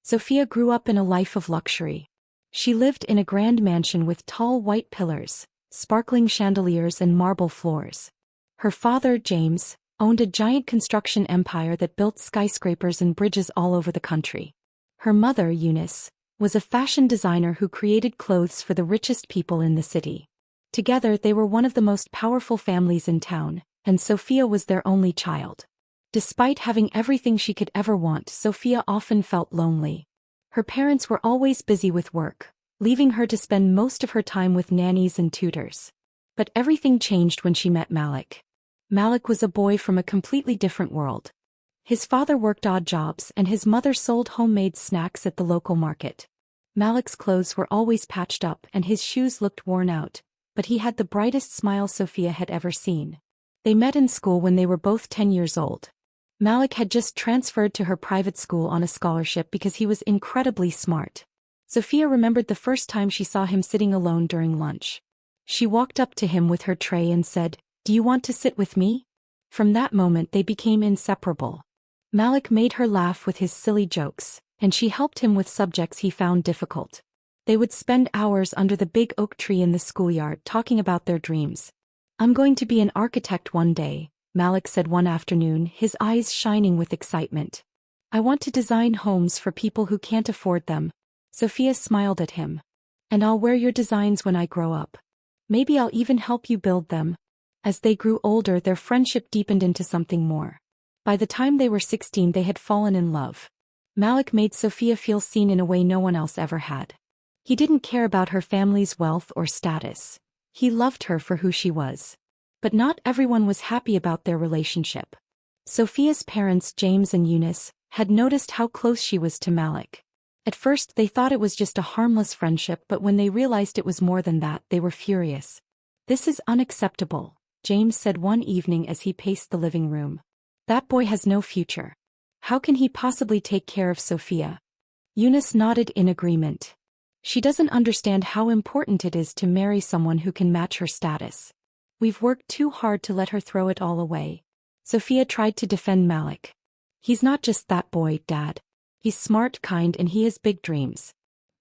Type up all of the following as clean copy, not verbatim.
Sophia grew up in a life of luxury. She lived in a grand mansion with tall white pillars, sparkling chandeliers and marble floors. Her father, James, owned a giant construction empire that built skyscrapers and bridges all over the country. Her mother, Eunice, was a fashion designer who created clothes for the richest people in the city. Together they were one of the most powerful families in town, and Sophia was their only child. Despite having everything she could ever want, Sophia often felt lonely. Her parents were always busy with work, leaving her to spend most of her time with nannies and tutors. But everything changed when she met Malik. Malik was a boy from a completely different world. His father worked odd jobs and his mother sold homemade snacks at the local market. Malik's clothes were always patched up and his shoes looked worn out, but he had the brightest smile Sophia had ever seen. They met in school when they were both 10 years old. Malik had just transferred to her private school on a scholarship because he was incredibly smart. Sophia remembered the first time she saw him sitting alone during lunch. She walked up to him with her tray and said, "Do you want to sit with me?" From that moment they became inseparable. Malik made her laugh with his silly jokes, and she helped him with subjects he found difficult. They would spend hours under the big oak tree in the schoolyard talking about their dreams. "I'm going to be an architect one day," Malik said one afternoon, his eyes shining with excitement. "I want to design homes for people who can't afford them." Sophia smiled at him. "And I'll wear your designs when I grow up. Maybe I'll even help you build them." As they grew older, their friendship deepened into something more. By the time they were 16, they had fallen in love. Malik made Sophia feel seen in a way no one else ever had. He didn't care about her family's wealth or status. He loved her for who she was. But not everyone was happy about their relationship. Sophia's parents, James and Eunice, had noticed how close she was to Malik. At first they thought it was just a harmless friendship, but when they realized it was more than that, they were furious. "This is unacceptable," James said one evening as he paced the living room. "That boy has no future. How can he possibly take care of Sophia?" Eunice nodded in agreement. "She doesn't understand how important it is to marry someone who can match her status. We've worked too hard to let her throw it all away." Sophia tried to defend Malik. "He's not just that boy, Dad. He's smart, kind, and he has big dreams.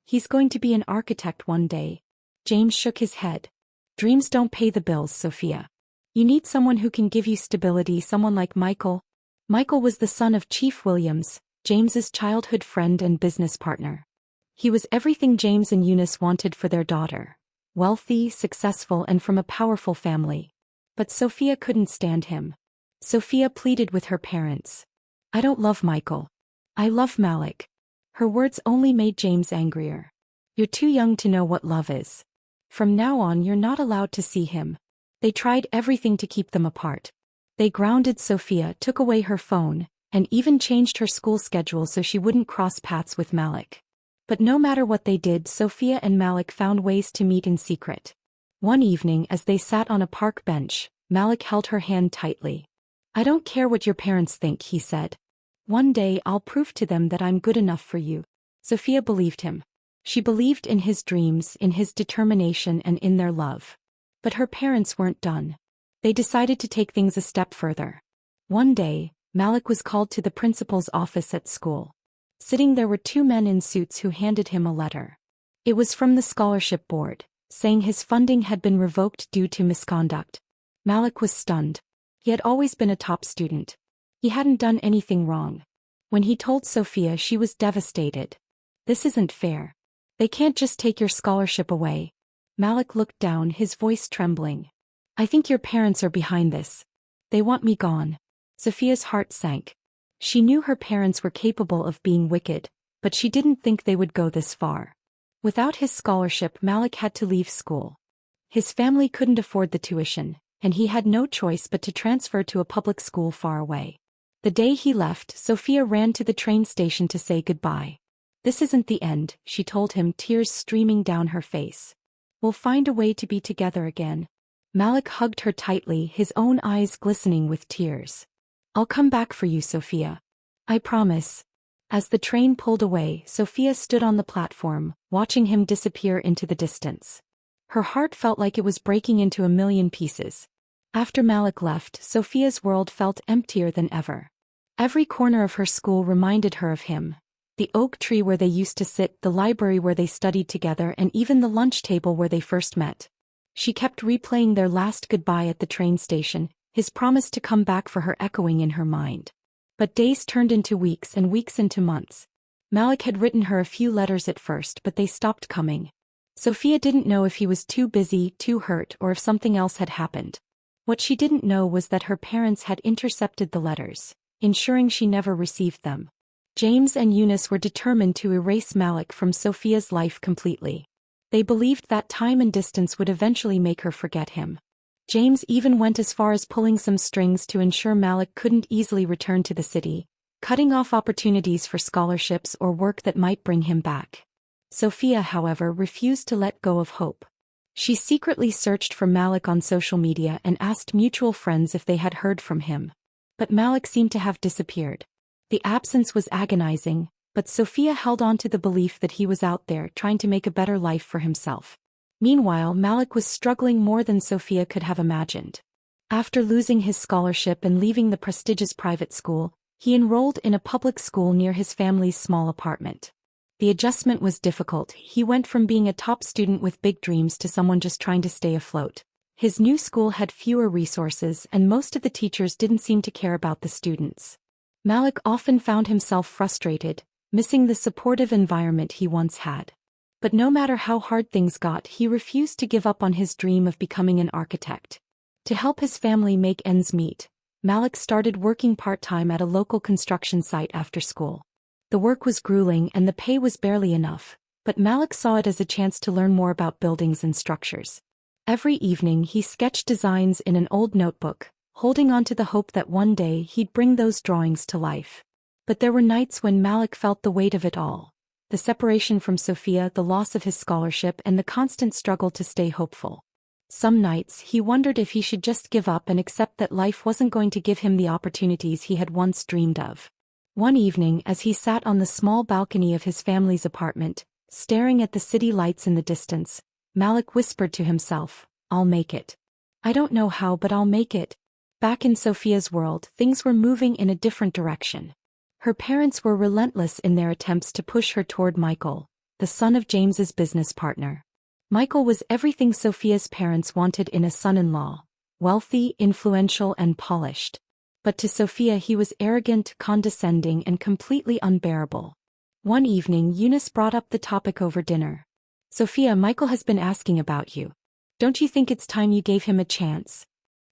He's going to be an architect one day." James shook his head. "Dreams don't pay the bills, Sophia. You need someone who can give you stability, someone like Michael." Michael was the son of Chief Williams, James's childhood friend and business partner. He was everything James and Eunice wanted for their daughter. Wealthy, successful, and from a powerful family. But Sophia couldn't stand him. Sophia pleaded with her parents. "I don't love Michael. I love Malik." Her words only made James angrier. "You're too young to know what love is. From now on you're not allowed to see him." They tried everything to keep them apart. They grounded Sophia, took away her phone, and even changed her school schedule so she wouldn't cross paths with Malik. But no matter what they did, Sophia and Malik found ways to meet in secret. One evening as they sat on a park bench, Malik held her hand tightly. "I don't care what your parents think," he said. "One day I'll prove to them that I'm good enough for you." Sophia believed him. She believed in his dreams, in his determination, and in their love. But her parents weren't done. They decided to take things a step further. One day, Malik was called to the principal's office at school. Sitting there were two men in suits who handed him a letter. It was from the scholarship board, saying his funding had been revoked due to misconduct. Malik was stunned. He had always been a top student. He hadn't done anything wrong. When he told Sophia, she was devastated. "This isn't fair. They can't just take your scholarship away." Malik looked down, his voice trembling. "I think your parents are behind this. They want me gone." Sophia's heart sank. She knew her parents were capable of being wicked, but she didn't think they would go this far. Without his scholarship, Malik had to leave school. His family couldn't afford the tuition, and he had no choice but to transfer to a public school far away. The day he left, Sophia ran to the train station to say goodbye. "This isn't the end," she told him, tears streaming down her face. "We'll find a way to be together again." Malik hugged her tightly, his own eyes glistening with tears. "I'll come back for you, Sophia. I promise." As the train pulled away, Sophia stood on the platform, watching him disappear into the distance. Her heart felt like it was breaking into a million pieces. After Malik left, Sophia's world felt emptier than ever. Every corner of her school reminded her of him. The oak tree where they used to sit, the library where they studied together, and even the lunch table where they first met. She kept replaying their last goodbye at the train station, his promise to come back for her echoing in her mind. But days turned into weeks and weeks into months. Malik had written her a few letters at first, but they stopped coming. Sophia didn't know if he was too busy, too hurt, or if something else had happened. What she didn't know was that her parents had intercepted the letters, ensuring she never received them. James and Eunice were determined to erase Malik from Sophia's life completely. They believed that time and distance would eventually make her forget him. James even went as far as pulling some strings to ensure Malik couldn't easily return to the city, cutting off opportunities for scholarships or work that might bring him back. Sophia, however, refused to let go of hope. She secretly searched for Malik on social media and asked mutual friends if they had heard from him. But Malik seemed to have disappeared. The absence was agonizing, but Sophia held on to the belief that he was out there trying to make a better life for himself. Meanwhile, Malik was struggling more than Sophia could have imagined. After losing his scholarship and leaving the prestigious private school, he enrolled in a public school near his family's small apartment. The adjustment was difficult. He went from being a top student with big dreams to someone just trying to stay afloat. His new school had fewer resources, and most of the teachers didn't seem to care about the students. Malik often found himself frustrated, missing the supportive environment he once had. But no matter how hard things got, he refused to give up on his dream of becoming an architect. To help his family make ends meet, Malik started working part-time at a local construction site after school. The work was grueling and the pay was barely enough, but Malik saw it as a chance to learn more about buildings and structures. Every evening he sketched designs in an old notebook, holding on to the hope that one day he'd bring those drawings to life. But there were nights when Malik felt the weight of it all. The separation from Sophia, the loss of his scholarship, and the constant struggle to stay hopeful. Some nights he wondered if he should just give up and accept that life wasn't going to give him the opportunities he had once dreamed of. One evening, as he sat on the small balcony of his family's apartment, staring at the city lights in the distance, Malik whispered to himself, "I'll make it. I don't know how, but I'll make it." Back in Sophia's world, things were moving in a different direction. Her parents were relentless in their attempts to push her toward Michael, the son of James's business partner. Michael was everything Sophia's parents wanted in a son-in-law: wealthy, influential, and polished. But to Sophia he was arrogant, condescending, and completely unbearable. One evening Eunice brought up the topic over dinner. "Sophia, Michael has been asking about you. Don't you think it's time you gave him a chance?"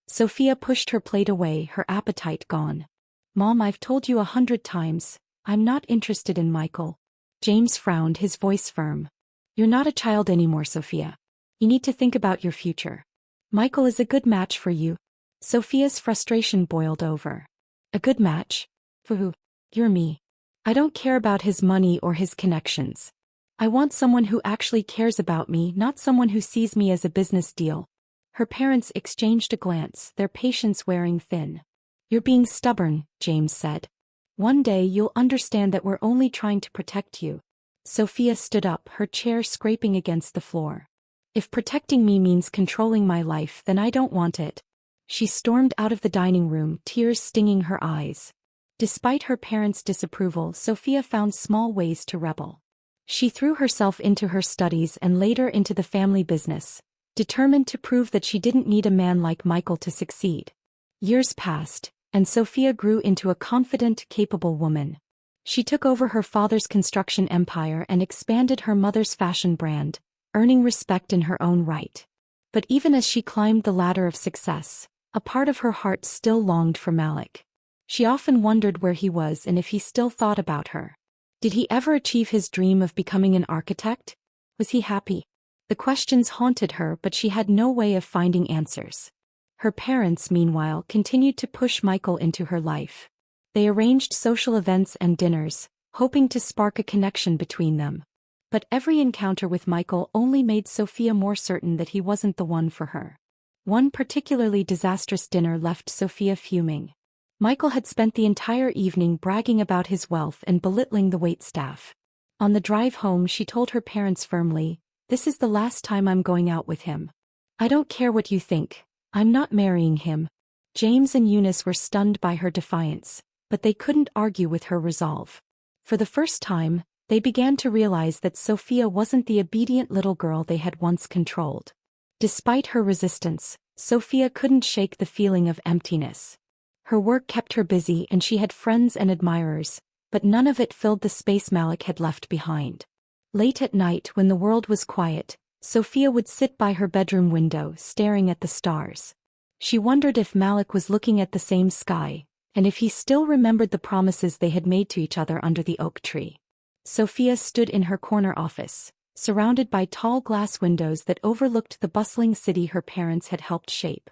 Sophia pushed her plate away, her appetite gone. "Mom, I've told you 100 times, I'm not interested in Michael." James frowned, his voice firm. "You're not a child anymore, Sophia. You need to think about your future. Michael is a good match for you." Sophia's frustration boiled over. "A good match? For who? You're me. I don't care about his money or his connections. I want someone who actually cares about me, not someone who sees me as a business deal." Her parents exchanged a glance, their patience wearing thin. "You're being stubborn," James said. "One day you'll understand that we're only trying to protect you." Sophia stood up, her chair scraping against the floor. "If protecting me means controlling my life, then I don't want it." She stormed out of the dining room, tears stinging her eyes. Despite her parents' disapproval, Sophia found small ways to rebel. She threw herself into her studies and later into the family business, determined to prove that she didn't need a man like Michael to succeed. Years passed, and Sophia grew into a confident, capable woman. She took over her father's construction empire and expanded her mother's fashion brand, earning respect in her own right. But even as she climbed the ladder of success, a part of her heart still longed for Malik. She often wondered where he was and if he still thought about her. Did he ever achieve his dream of becoming an architect? Was he happy? The questions haunted her, but she had no way of finding answers. Her parents, meanwhile, continued to push Michael into her life. They arranged social events and dinners, hoping to spark a connection between them. But every encounter with Michael only made Sophia more certain that he wasn't the one for her. One particularly disastrous dinner left Sophia fuming. Michael had spent the entire evening bragging about his wealth and belittling the waitstaff. On the drive home she told her parents firmly, "This is the last time I'm going out with him. I don't care what you think, I'm not marrying him." James and Eunice were stunned by her defiance, but they couldn't argue with her resolve. For the first time, they began to realize that Sophia wasn't the obedient little girl they had once controlled. Despite her resistance, Sophia couldn't shake the feeling of emptiness. Her work kept her busy and she had friends and admirers, but none of it filled the space Malik had left behind. Late at night when the world was quiet, Sophia would sit by her bedroom window staring at the stars. She wondered if Malik was looking at the same sky, and if he still remembered the promises they had made to each other under the oak tree. Sophia stood in her corner office, surrounded by tall glass windows that overlooked the bustling city her parents had helped shape.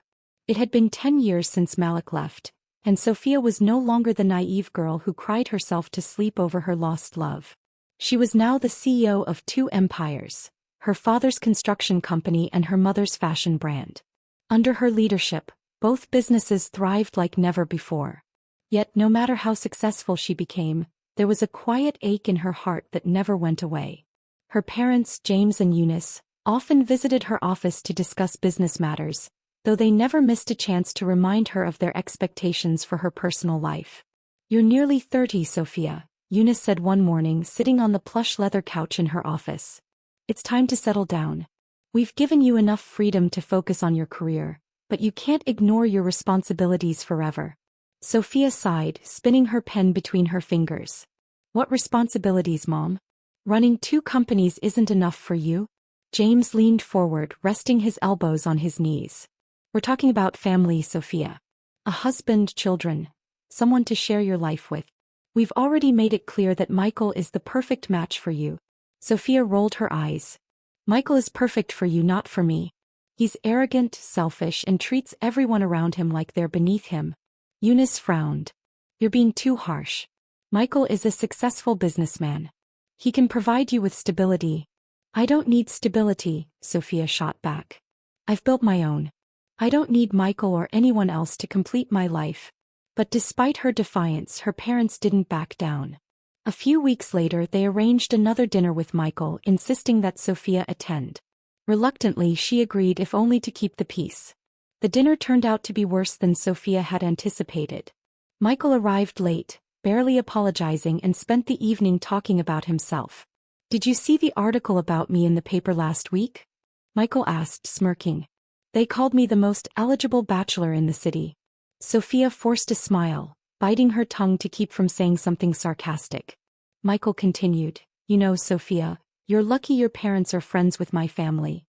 It had been 10 years since Malik left, and Sophia was no longer the naive girl who cried herself to sleep over her lost love. She was now the CEO of two empires, her father's construction company and her mother's fashion brand. Under her leadership, both businesses thrived like never before. Yet no matter how successful she became, there was a quiet ache in her heart that never went away. Her parents, James and Eunice, often visited her office to discuss business matters, though they never missed a chance to remind her of their expectations for her personal life. "You're nearly 30, Sophia," Eunice said one morning sitting on the plush leather couch in her office. "It's time to settle down. We've given you enough freedom to focus on your career, but you can't ignore your responsibilities forever." Sophia sighed, spinning her pen between her fingers. "What responsibilities, Mom? Running 2 companies isn't enough for you?" James leaned forward, resting his elbows on his knees. "We're talking about family, Sophia. A husband, children, someone to share your life with. We've already made it clear that Michael is the perfect match for you." Sophia rolled her eyes. "Michael is perfect for you, not for me. He's arrogant, selfish, and treats everyone around him like they're beneath him." Eunice frowned. "You're being too harsh. Michael is a successful businessman. He can provide you with stability." "I don't need stability," Sophia shot back. "I've built my own. I don't need Michael or anyone else to complete my life." But despite her defiance, her parents didn't back down. A few weeks later they arranged another dinner with Michael, insisting that Sophia attend. Reluctantly she agreed, if only to keep the peace. The dinner turned out to be worse than Sophia had anticipated. Michael arrived late, barely apologizing, and spent the evening talking about himself. "Did you see the article about me in the paper last week?" Michael asked, smirking. "They called me the most eligible bachelor in the city." Sophia forced a smile, biting her tongue to keep from saying something sarcastic. Michael continued, "You know, Sophia, you're lucky your parents are friends with my family.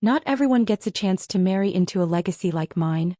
Not everyone gets a chance to marry into a legacy like mine."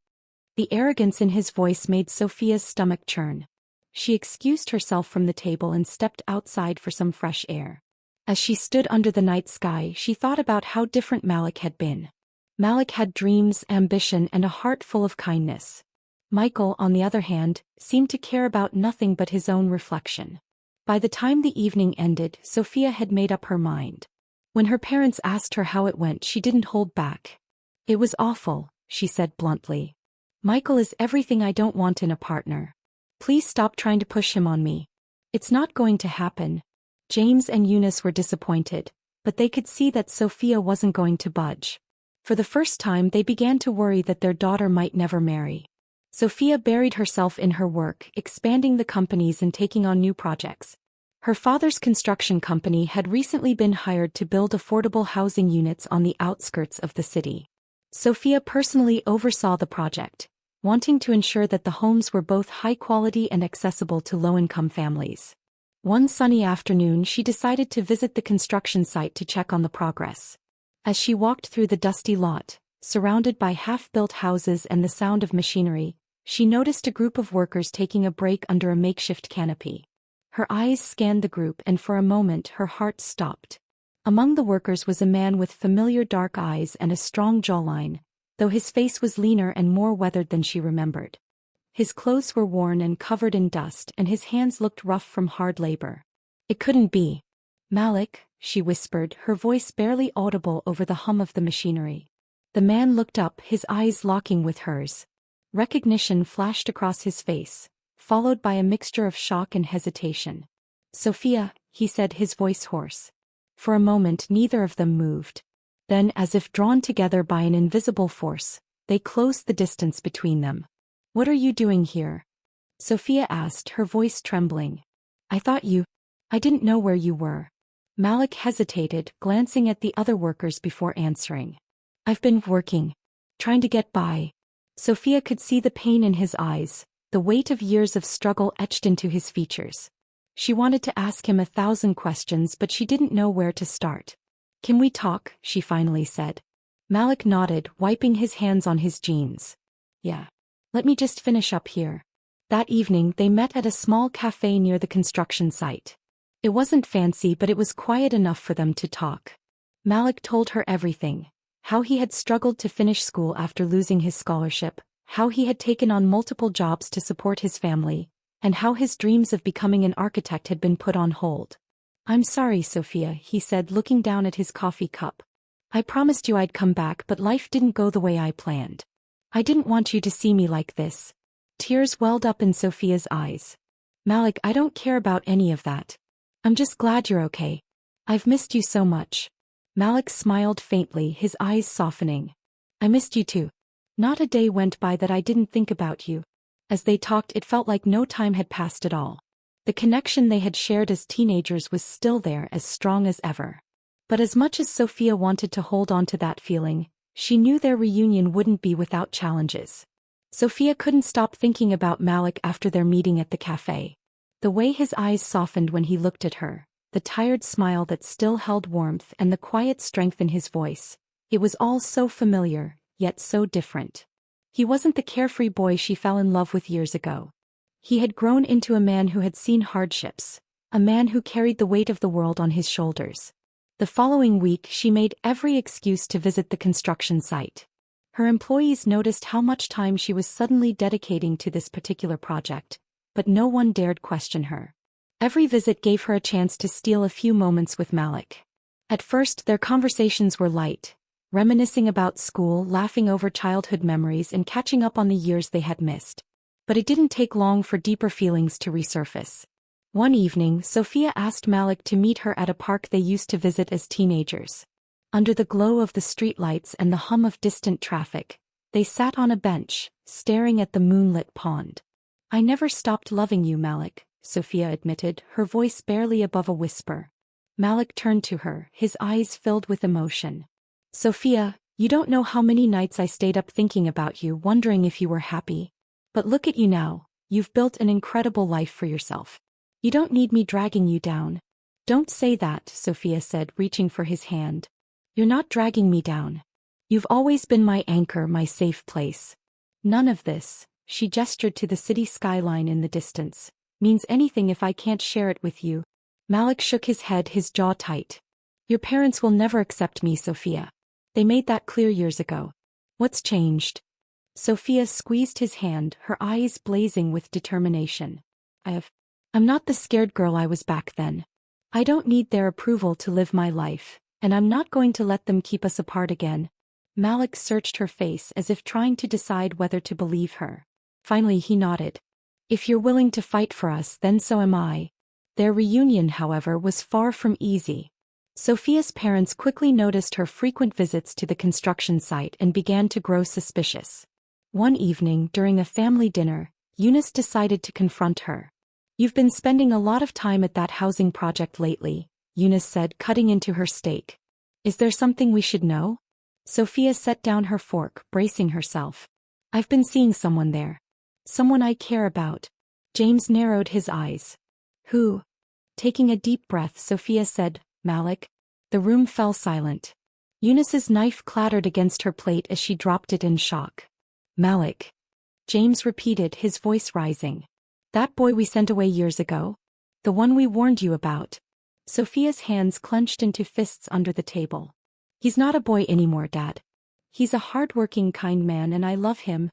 The arrogance in his voice made Sophia's stomach churn. She excused herself from the table and stepped outside for some fresh air. As she stood under the night sky, she thought about how different Malik had been. Malik had dreams, ambition, and a heart full of kindness. Michael, on the other hand, seemed to care about nothing but his own reflection. By the time the evening ended, Sophia had made up her mind. When her parents asked her how it went, she didn't hold back. "It was awful," she said bluntly. "Michael is everything I don't want in a partner. Please stop trying to push him on me." "It's not going to happen." James and Eunice were disappointed, but they could see that Sophia wasn't going to budge. For the first time they began to worry that their daughter might never marry. Sophia buried herself in her work, expanding the companies and taking on new projects. Her father's construction company had recently been hired to build affordable housing units on the outskirts of the city. Sophia personally oversaw the project, wanting to ensure that the homes were both high quality and accessible to low-income families. One sunny afternoon she decided to visit the construction site to check on the progress. As she walked through the dusty lot, surrounded by half-built houses and the sound of machinery, she noticed a group of workers taking a break under a makeshift canopy. Her eyes scanned the group and for a moment her heart stopped. Among the workers was a man with familiar dark eyes and a strong jawline, though his face was leaner and more weathered than she remembered. His clothes were worn and covered in dust, and his hands looked rough from hard labor. "It couldn't be Malik," she whispered, her voice barely audible over the hum of the machinery. The man looked up, his eyes locking with hers. Recognition flashed across his face, followed by a mixture of shock and hesitation. "Sophia," he said, his voice hoarse. For a moment neither of them moved. Then, as if drawn together by an invisible force, they closed the distance between them. "What are you doing here?" Sophia asked, her voice trembling. I thought you I didn't know where you were. Malik hesitated, glancing at the other workers before answering. I've been working. Trying to get by. Sophia could see the pain in his eyes, the weight of years of struggle etched into his features. She wanted to ask him 1,000 questions, but she didn't know where to start. Can we talk? She finally said. Malik nodded, wiping his hands on his jeans. Yeah. Let me just finish up here. That evening they met at a small cafe near the construction site. It wasn't fancy, but it was quiet enough for them to talk. Malik told her everything. How he had struggled to finish school after losing his scholarship, how he had taken on multiple jobs to support his family, and how his dreams of becoming an architect had been put on hold. I'm sorry, Sophia, he said, looking down at his coffee cup. I promised you I'd come back, but life didn't go the way I planned. I didn't want you to see me like this. Tears welled up in Sophia's eyes. Malik, I don't care about any of that. I'm just glad you're okay. I've missed you so much. Malik smiled faintly, his eyes softening. I missed you too. Not a day went by that I didn't think about you. As they talked, it felt like no time had passed at all. The connection they had shared as teenagers was still there, as strong as ever. But as much as Sophia wanted to hold on to that feeling, she knew their reunion wouldn't be without challenges. Sophia couldn't stop thinking about Malik after their meeting at the cafe. The way his eyes softened when he looked at her, the tired smile that still held warmth, and the quiet strength in his voice. It was all so familiar, yet so different. He wasn't the carefree boy she fell in love with years ago. He had grown into a man who had seen hardships, a man who carried the weight of the world on his shoulders. The following week she made every excuse to visit the construction site. Her employees noticed how much time she was suddenly dedicating to this particular project, but no one dared question her. Every visit gave her a chance to steal a few moments with Malik. At first their conversations were light, reminiscing about school, laughing over childhood memories, and catching up on the years they had missed. But it didn't take long for deeper feelings to resurface. One evening, Sophia asked Malik to meet her at a park they used to visit as teenagers. Under the glow of the streetlights and the hum of distant traffic, they sat on a bench, staring at the moonlit pond. I never stopped loving you, Malik, Sophia admitted, her voice barely above a whisper. Malik turned to her, his eyes filled with emotion. Sophia, you don't know how many nights I stayed up thinking about you, wondering if you were happy. But look at you now, you've built an incredible life for yourself. You don't need me dragging you down. Don't say that, Sophia said, reaching for his hand. You're not dragging me down. You've always been my anchor, my safe place. None of this, she gestured to the city skyline in the distance, means anything if I can't share it with you. Malik shook his head, his jaw tight. Your parents will never accept me, Sophia. They made that clear years ago. What's changed? Sophia squeezed his hand, her eyes blazing with determination. I'm not the scared girl I was back then. I don't need their approval to live my life, and I'm not going to let them keep us apart again. Malik searched her face as if trying to decide whether to believe her. Finally he nodded. If you're willing to fight for us, then so am I. Their reunion, however, was far from easy. Sophia's parents quickly noticed her frequent visits to the construction site and began to grow suspicious. One evening, during a family dinner, Eunice decided to confront her. You've been spending a lot of time at that housing project lately, Eunice said, cutting into her steak. Is there something we should know? Sophia set down her fork, bracing herself. I've been seeing someone there. Someone I care about. James narrowed his eyes. Who? Taking a deep breath, Sophia said, Malik. The room fell silent. Eunice's knife clattered against her plate as she dropped it in shock. Malik. James repeated, his voice rising. That boy we sent away years ago? The one we warned you about? Sophia's hands clenched into fists under the table. He's not a boy anymore, Dad. He's a hard-working, kind man, and I love him.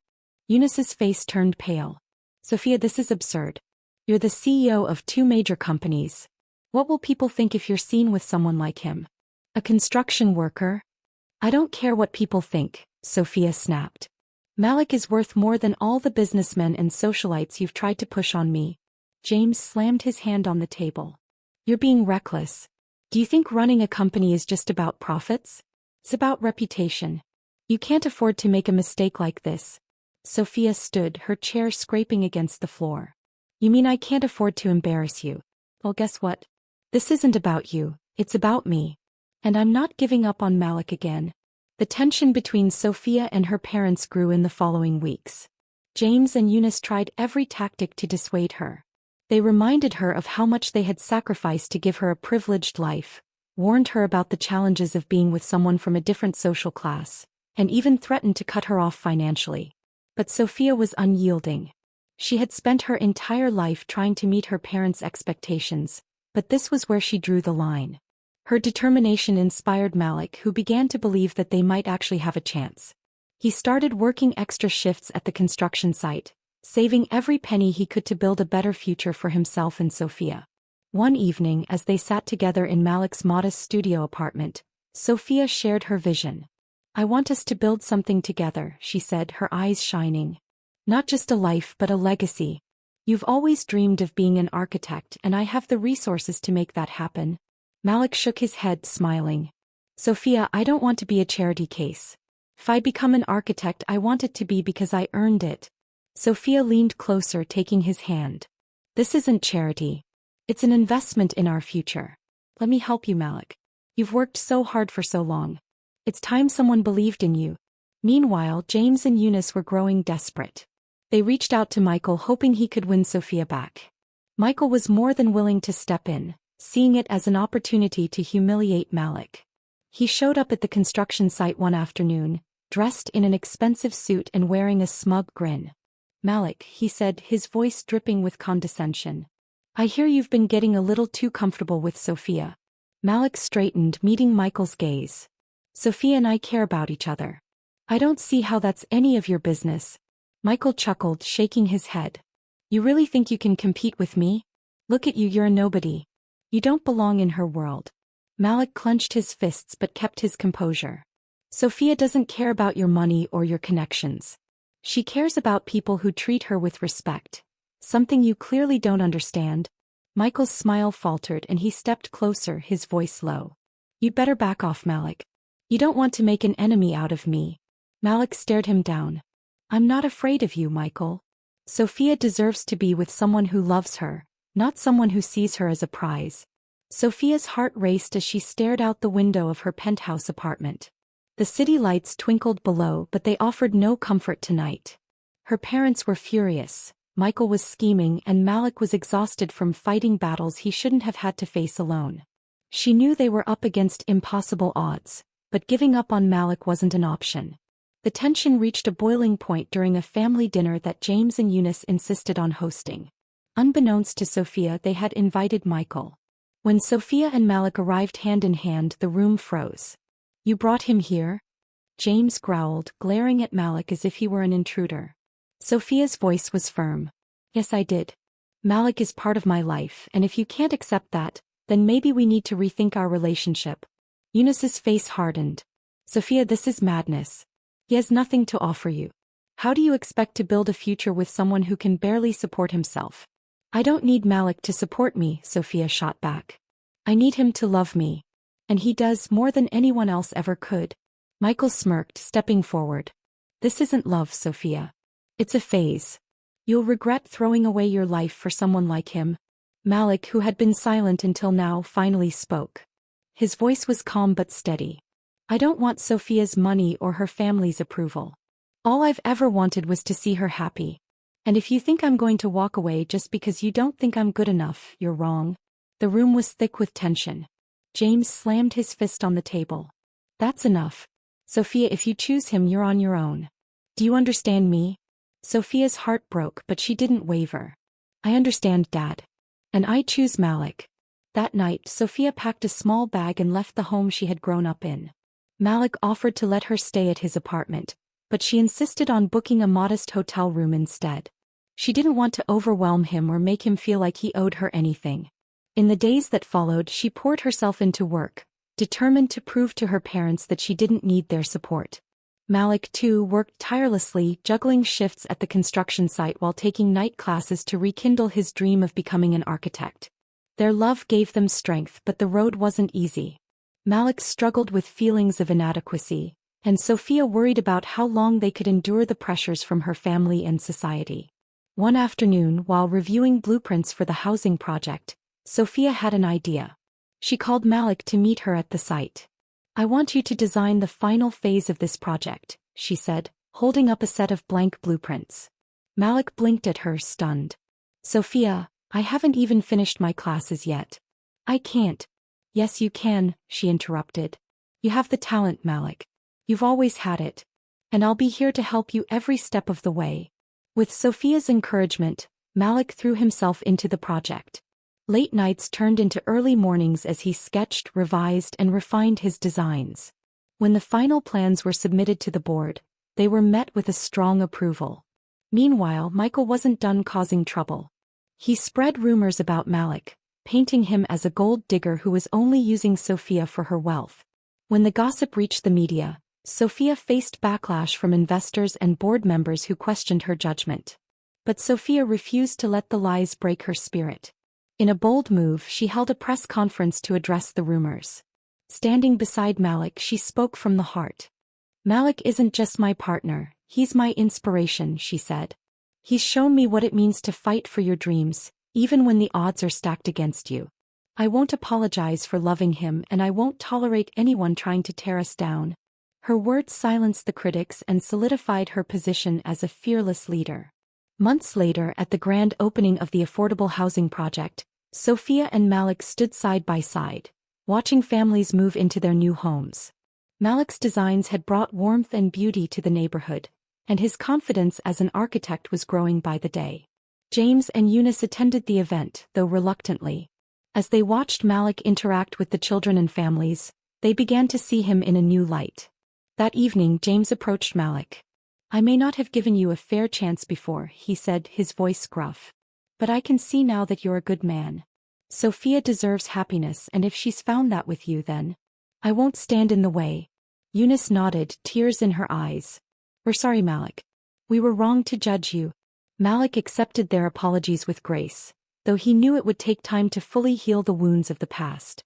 Eunice's face turned pale. Sophia, this is absurd. You're the CEO of 2 major companies. What will people think if you're seen with someone like him? A construction worker? I don't care what people think, Sophia snapped. Malik is worth more than all the businessmen and socialites you've tried to push on me. James slammed his hand on the table. You're being reckless. Do you think running a company is just about profits? It's about reputation. You can't afford to make a mistake like this. Sophia stood, her chair scraping against the floor. You mean I can't afford to embarrass you? Well, guess what? This isn't about you, it's about me. And I'm not giving up on Malik again. The tension between Sophia and her parents grew in the following weeks. James and Eunice tried every tactic to dissuade her. They reminded her of how much they had sacrificed to give her a privileged life, warned her about the challenges of being with someone from a different social class, and even threatened to cut her off financially. But Sophia was unyielding. She had spent her entire life trying to meet her parents' expectations, but this was where she drew the line. Her determination inspired Malik, who began to believe that they might actually have a chance. He started working extra shifts at the construction site, saving every penny he could to build a better future for himself and Sophia. One evening, as they sat together in Malik's modest studio apartment, Sophia shared her vision. "I want us to build something together," she said, her eyes shining. "Not just a life but a legacy. You've always dreamed of being an architect, and I have the resources to make that happen." Malik shook his head, smiling. "Sophia, I don't want to be a charity case. If I become an architect, I want it to be because I earned it." Sophia leaned closer, taking his hand. "This isn't charity. It's an investment in our future. Let me help you, Malik. You've worked so hard for so long. It's time someone believed in you." Meanwhile, James and Eunice were growing desperate. They reached out to Michael, hoping he could win Sophia back. Michael was more than willing to step in, seeing it as an opportunity to humiliate Malik. He showed up at the construction site one afternoon, dressed in an expensive suit and wearing a smug grin. "Malik," he said, his voice dripping with condescension. "I hear you've been getting a little too comfortable with Sophia." Malik straightened, meeting Michael's gaze. "Sophia and I care about each other. I don't see how that's any of your business." Michael chuckled, shaking his head. "You really think you can compete with me? Look at you, you're a nobody. You don't belong in her world." Malik clenched his fists but kept his composure. "Sophia doesn't care about your money or your connections. She cares about people who treat her with respect. Something you clearly don't understand." Michael's smile faltered and he stepped closer, his voice low. "You'd better back off, Malik. You don't want to make an enemy out of me." Malik stared him down. "I'm not afraid of you, Michael. Sophia deserves to be with someone who loves her, not someone who sees her as a prize." Sophia's heart raced as she stared out the window of her penthouse apartment. The city lights twinkled below, but they offered no comfort tonight. Her parents were furious, Michael was scheming, and Malik was exhausted from fighting battles he shouldn't have had to face alone. She knew they were up against impossible odds, but giving up on Malik wasn't an option. The tension reached a boiling point during a family dinner that James and Eunice insisted on hosting. Unbeknownst to Sophia, they had invited Michael. When Sophia and Malik arrived hand in hand, the room froze. "You brought him here?" James growled, glaring at Malik as if he were an intruder. Sophia's voice was firm. "Yes, I did. Malik is part of my life, and if you can't accept that, then maybe we need to rethink our relationship." Eunice's face hardened. "Sophia, this is madness. He has nothing to offer you. How do you expect to build a future with someone who can barely support himself?" "I don't need Malik to support me," Sophia shot back. "I need him to love me. And he does more than anyone else ever could." Michael smirked, stepping forward. "This isn't love, Sophia. It's a phase. You'll regret throwing away your life for someone like him." Malik, who had been silent until now, finally spoke. His voice was calm but steady. "I don't want Sophia's money or her family's approval. All I've ever wanted was to see her happy. And if you think I'm going to walk away just because you don't think I'm good enough, you're wrong." The room was thick with tension. James slammed his fist on the table. "That's enough. Sophia, if you choose him, you're on your own. Do you understand me?" Sophia's heart broke, but she didn't waver. "I understand, Dad. And I choose Malik." That night, Sophia packed a small bag and left the home she had grown up in. Malik offered to let her stay at his apartment, but she insisted on booking a modest hotel room instead. She didn't want to overwhelm him or make him feel like he owed her anything. In the days that followed, she poured herself into work, determined to prove to her parents that she didn't need their support. Malik, too, worked tirelessly, juggling shifts at the construction site while taking night classes to rekindle his dream of becoming an architect. Their love gave them strength, but the road wasn't easy. Malik struggled with feelings of inadequacy, and Sophia worried about how long they could endure the pressures from her family and society. One afternoon, while reviewing blueprints for the housing project, Sophia had an idea. She called Malik to meet her at the site. "I want you to design the final phase of this project," she said, holding up a set of blank blueprints. Malik blinked at her, stunned. "Sophia, I haven't even finished my classes yet." "I can't." "Yes, you can," she interrupted. "You have the talent, Malik. You've always had it. And I'll be here to help you every step of the way." With Sophia's encouragement, Malik threw himself into the project. Late nights turned into early mornings as he sketched, revised, and refined his designs. When the final plans were submitted to the board, they were met with a strong approval. Meanwhile, Michael wasn't done causing trouble. He spread rumors about Malik, painting him as a gold digger who was only using Sophia for her wealth. When the gossip reached the media, Sophia faced backlash from investors and board members who questioned her judgment. But Sophia refused to let the lies break her spirit. In a bold move, she held a press conference to address the rumors. Standing beside Malik, she spoke from the heart. "Malik isn't just my partner, he's my inspiration," she said. "He's shown me what it means to fight for your dreams, even when the odds are stacked against you. I won't apologize for loving him, and I won't tolerate anyone trying to tear us down." Her words silenced the critics and solidified her position as a fearless leader. Months later, at the grand opening of the affordable housing project, Sophia and Malik stood side by side, watching families move into their new homes. Malik's designs had brought warmth and beauty to the neighborhood, and his confidence as an architect was growing by the day. James and Eunice attended the event, though reluctantly. As they watched Malik interact with the children and families, they began to see him in a new light. That evening, James approached Malik. "I may not have given you a fair chance before," he said, his voice gruff. "But I can see now that you're a good man. Sophia deserves happiness, and if she's found that with you, then I won't stand in the way." Eunice nodded, tears in her eyes. "We're sorry, Malik. We were wrong to judge you." Malik accepted their apologies with grace, though he knew it would take time to fully heal the wounds of the past.